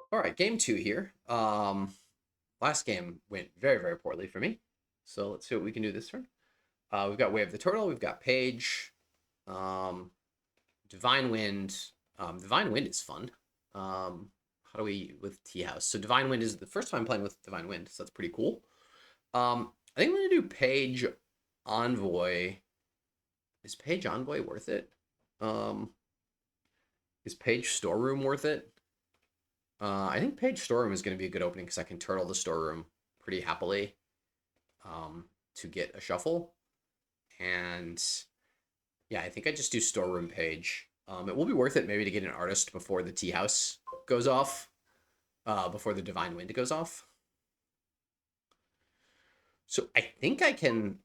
All right, game two here. Last game went very, very poorly for me. So let's see what we can do this turn. We've got Way of the Turtle. We've got Page. Um, Divine Wind. Divine Wind is fun. How do we with Tea House? So Divine Wind is the first time playing with Divine Wind, so that's pretty cool. I think I'm gonna do Page Envoy. Is Page Envoy worth it? Um, is Page Storeroom worth it? I think Page Storeroom is going to be a good opening because I can turtle the Storeroom pretty happily to get a shuffle. And yeah, I think I just do Storeroom Page. It will be worth it maybe to get an artist before the Tea House goes off, before the Divine Wind goes off. So I think I can.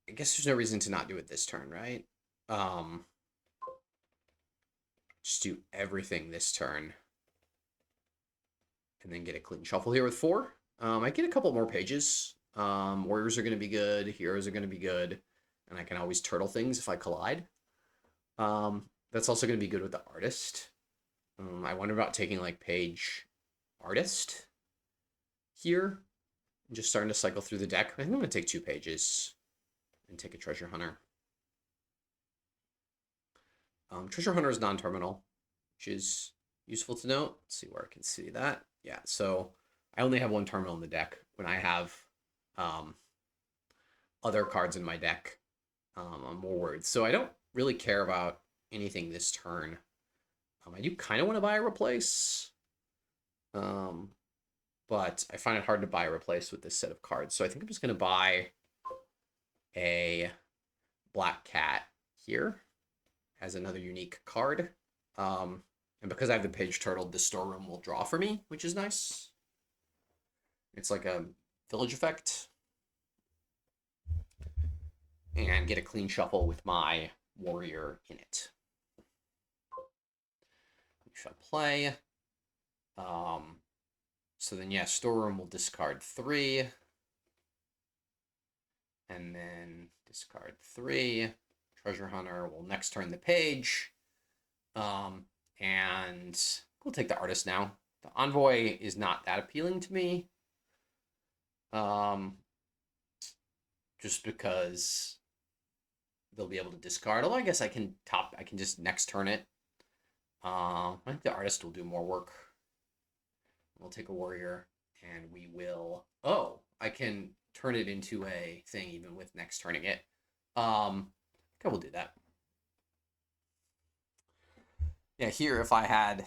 I guess there's no reason to not do it this turn, right? Um, just do everything this turn and then get a clean shuffle here with four. I get a couple more pages. Warriors are going to be good. Heroes are going to be good. And I can always turtle things if I collide. That's also going to be good with the artist. I wonder about taking like page artist here. And just starting to cycle through the deck. I think I'm going to take 2 pages and take a treasure hunter. Treasure hunter is non-terminal, which is useful to note. Let's see where I can see that. Yeah, so I only have 1 terminal in the deck when I have um, other cards in my deck on more words. So I don't really care about anything this turn. I do kind of want to buy a replace, but I find it hard to buy a replace with this set of cards. So I think I'm just going to buy a black cat here as another unique card. And because I have the page turtle, the storeroom will draw for me, which is nice. It's like a village effect. And get a clean shuffle with my warrior in it. We shall play. So then, yeah, storeroom will discard 3. And then discard 3. Treasure hunter will next turn the page. And we'll take the artist now. The envoy is not that appealing to me. Just because they'll be able to discard. Although I guess I can just next turn it. I think the artist will do more work. We'll take a warrior and we will. Oh, I can turn it into a thing even with next turning it. I think I will do that. Yeah, here if I had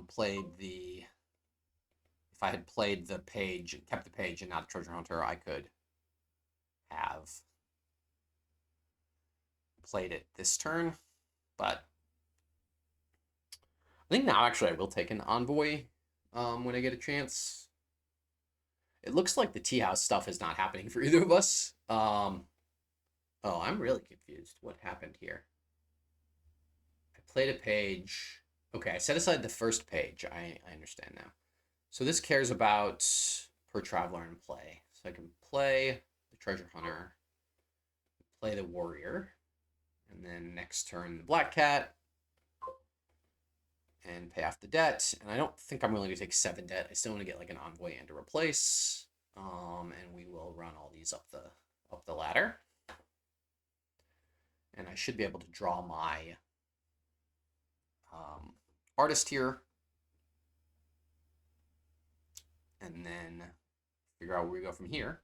played the page and kept the page and not a treasure hunter, I could have played it this turn. But I think now actually I will take an envoy when I get a chance. It looks like the tea house stuff is not happening for either of us. Oh, I'm really confused. What happened here? I played a page. Okay, I set aside the first page. I understand now. So this cares about per traveler in play. So I can play the treasure hunter, play the warrior, and then next turn the black cat, and pay off the debt. And I don't think I'm willing to take 7 debt. I still want to get like an envoy and a replace. And we will run all these up the ladder. And I should be able to draw my artist here. And then figure out where we go from here.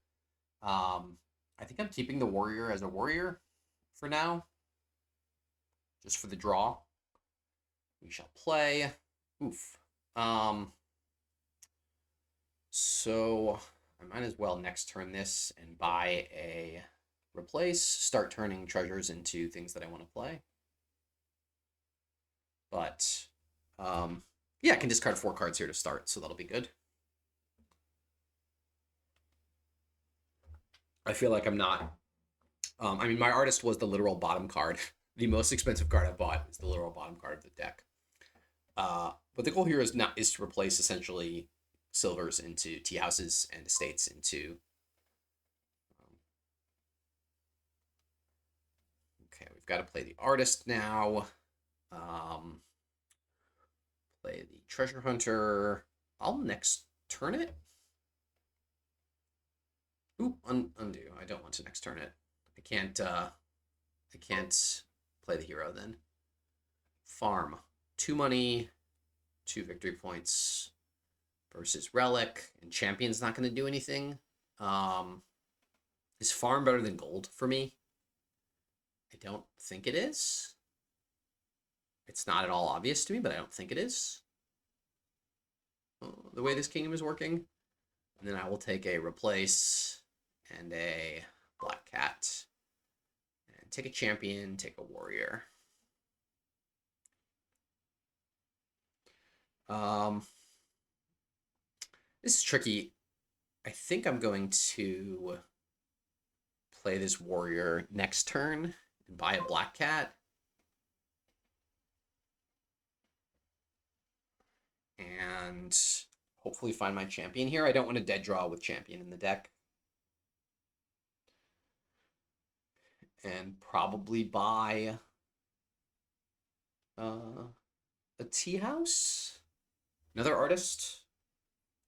I think I'm keeping the warrior as a warrior for now. Just for the draw. We shall play. Oof. So I might as well next turn this and buy a replace. Start turning treasures into things that I want to play. But yeah, I can discard 4 cards here to start, so that'll be good. I feel like I'm not. I mean, my artist was the literal bottom card. The most expensive card I bought is the literal bottom card of the deck. But the goal here is to replace essentially silvers into tea houses and estates into. Okay, we've got to play the artist now. play the treasure hunter. I'll next turn it. Oop, undo. I don't want to next turn it. I can't play the hero then. Farm. 2 money, 2 victory points versus Relic, and Champion's not going to do anything. Is farm better than gold for me? I don't think it is. It's not at all obvious to me, but I don't think it is. The way this kingdom is working. And then I will take a replace and a black cat. And take a champion, take a warrior. This is tricky. I think I'm going to play this warrior next turn and buy a black cat. And hopefully find my champion here. I don't want to dead draw with champion in the deck. And probably buy a tea house. Another artist.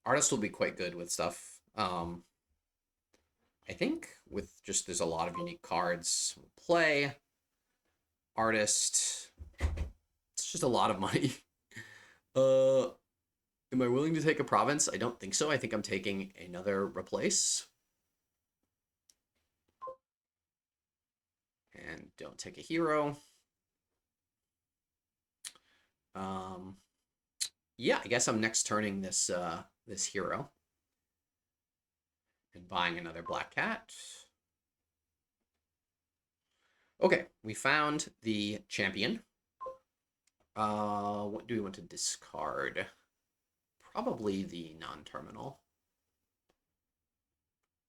Artist will be quite good with stuff. I think with just there's a lot of unique cards. We'll play artist. It's just a lot of money. Am I willing to take a province? I don't think so. I think I'm taking another replace. And don't take a hero. Yeah, I guess I'm next turning this this hero and buying another black cat. Okay, we found the champion. What do we want to discard? Probably the non-terminal.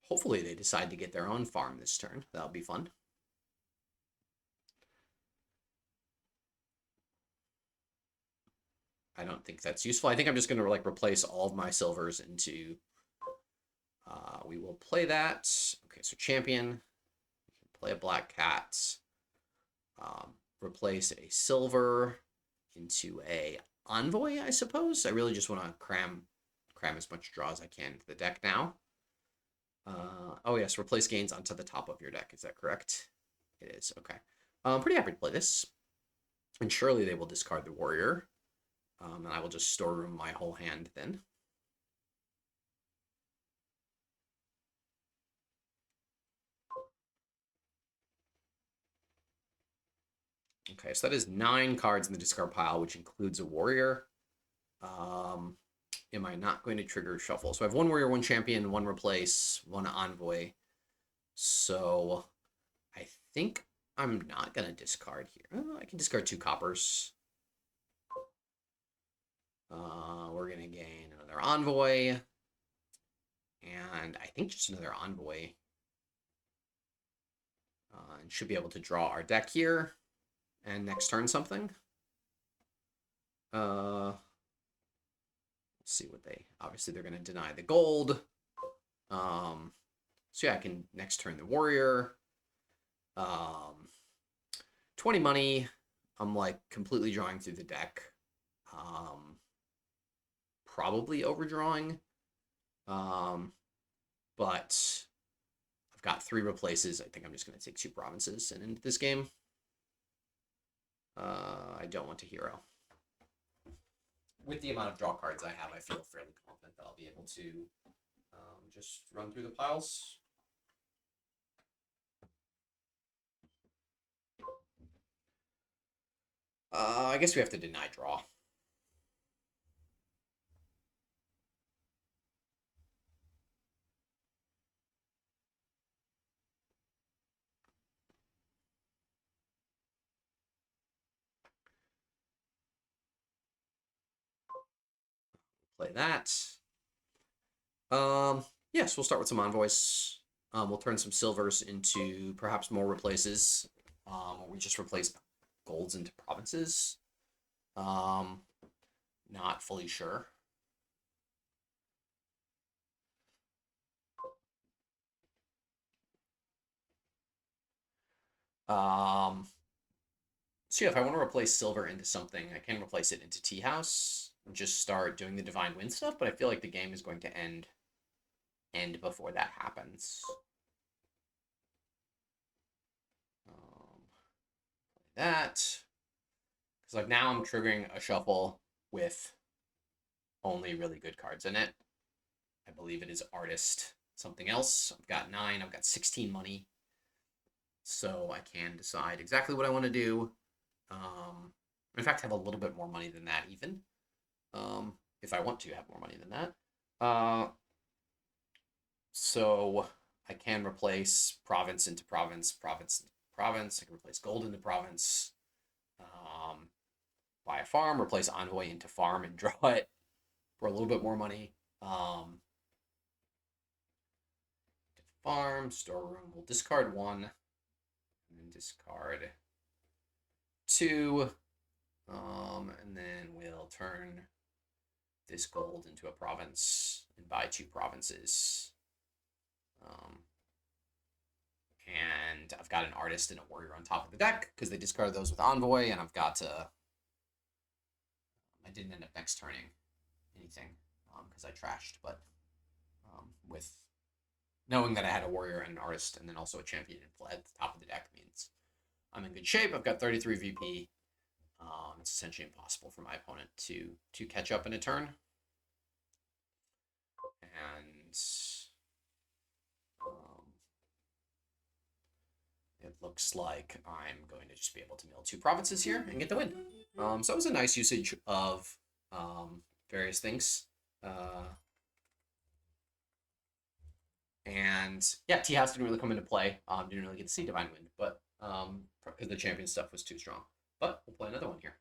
Hopefully they decide to get their own farm this turn. That'll be fun. I don't think that's useful. I think I'm just going to like replace all of my silvers into... we will play that. Okay, so champion. Play a black cat. Replace a silver into a envoy, I suppose. I really just want to cram as much draw as I can into the deck now. Oh yes, replace gains onto the top of your deck. Is that correct? It is. Okay. I'm pretty happy to play this. And surely they will discard the warrior. And I will just storeroom my whole hand then. Okay, so that is 9 cards in the discard pile, which includes a warrior. Am I not going to trigger shuffle? So I have 1 warrior, 1 champion, 1 replace, 1 envoy. So I think I'm not going to discard here. Oh, I can discard 2 coppers. We're going to gain another envoy. And I think just another envoy. And should be able to draw our deck here. And next turn something. Let's see what they... Obviously, they're going to deny the gold. So yeah, I can next turn the warrior. 20 money. I'm like completely drawing through the deck. Probably overdrawing. But I've got 3 replaces. I think I'm just going to take 2 provinces and into this game. I don't want a hero. With the amount of draw cards I have, I feel fairly confident that I'll be able to just run through the piles. I guess we have to deny draw. Play that. Yes, we'll start with some envoys. We'll turn some silvers into perhaps more replaces. We just replace golds into provinces. Not fully sure. So yeah, if I want to replace silver into something, I can replace it into tea house. and just start doing the Divine Wind stuff, but I feel like the game is going to end before that happens. That, because like now I'm triggering a shuffle with only really good cards in it. I believe it is Artist something else. I've got 9. I've got 16 money, so I can decide exactly what I want to do. In fact, have a little bit more money than that even. If I want to have more money than that. So I can replace province into province, province into province. I can replace gold into province. Buy a farm, replace Envoy into farm, and draw it for a little bit more money. Farm, storeroom. We'll discard 1, and then discard 2. And then we'll turn this gold into a province and buy 2 provinces. And I've got an artist and a warrior on top of the deck because they discarded those with Envoy, and I've got to. I didn't end up next turning anything because I trashed, but with knowing that I had a warrior and an artist and then also a champion at the top of the deck means I'm in good shape. I've got 33 VP. It's essentially impossible for my opponent to catch up in a turn. And it looks like I'm going to just be able to mill 2 provinces here and get the win. So it was a nice usage of various things. And yeah, Tea House didn't really come into play. Didn't really get to see Divine Wind, but because the champion stuff was too strong. But we'll play another one here.